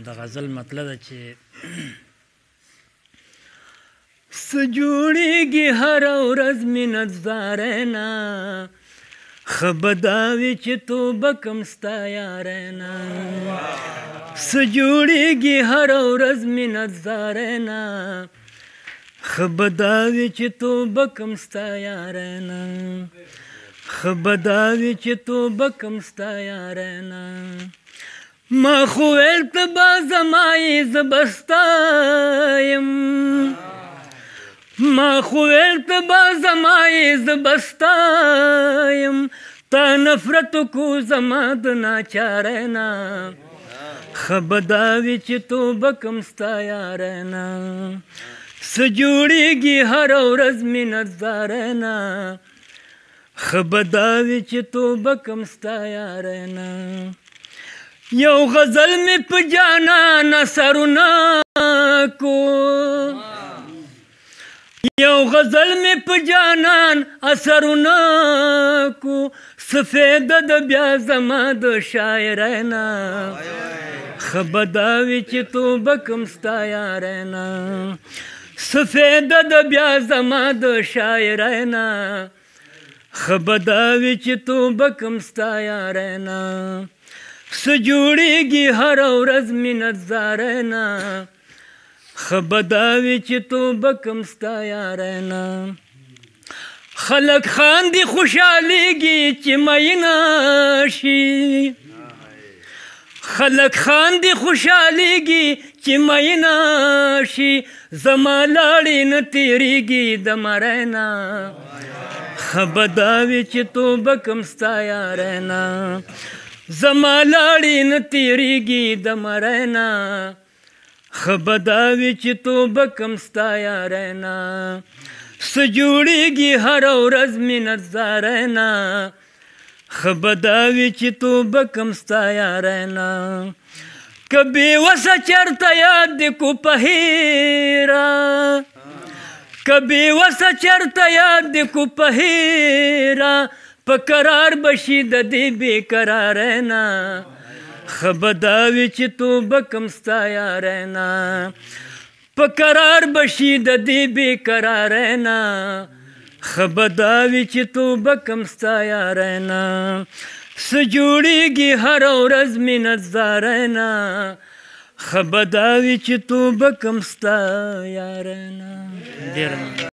د غزل مطلب ده چې څه جوړېږي هره ورځ مینه زاره نه ښه به دا وي چې توبه کم ستا یاره نه څه جوړېږي هره ورځ مینه زاره نه ښه به دا وي چې توبه کم ستا یاره نه ښه به دا وي چې توبه کم ستا یاره نه ما خو ویل ته به زما یې زه به ستا یم ما خو ویل ته به زما یې زه به ستا یم تا نفرت وکړو زما د ناچاره نه ښه به دا وي چې توبه کم ستا یاره نه څه جوړېږي هره ورځ مینه زاره نه ښه به دا وي چې توبه کم ستا یاره نه یو غزل مې په جانان اثرونه کو یو غزل مې په جانان اثرونه کو څه فایده ده بیا زما د شاعرۍ نه ښه به دا وي چې توبه کم ستا یاره نه څه فایده ده بیا زما د شاعرۍ نه ښه به دا وي چې توبه کم ستا یاره نه څه جوړېږي هره ورځ مینه زاره نه ښه به دا وي چې توبه کم ستا یاره نه خلک خاندي خوشحالېږي چې میینه شي خلک خاندي خوشحالېږي چې میینه شي زما لاړې نه تېرېږي د مرۍ نه ښه به دا وي چې توبه کم ستا یاره نه زما لاړې نه تېرېږي د مرۍ نه ښه به دا وي چې توبه کم ستا یاره نه څه جوړېږي هره ورځ مینه زاره نه ښه به دا وي چې توبه کم ستا یاره نه که بېوسه چېرته یاد دې کو په هېره که بېوسه چېرته یاد دې کو په هېره په قرار به شي د دې بېقرارۍ نه ښه به دا وي چې توبه کم ستا یاره نه په قرار به شي د دې بېقرارۍ نه ښه به دا وي چې توبه کم ستا یاره نه څه جوړېږي هره ورځ مینه زاره نه ښه به دا وي چې توبه کم ستا یاره نه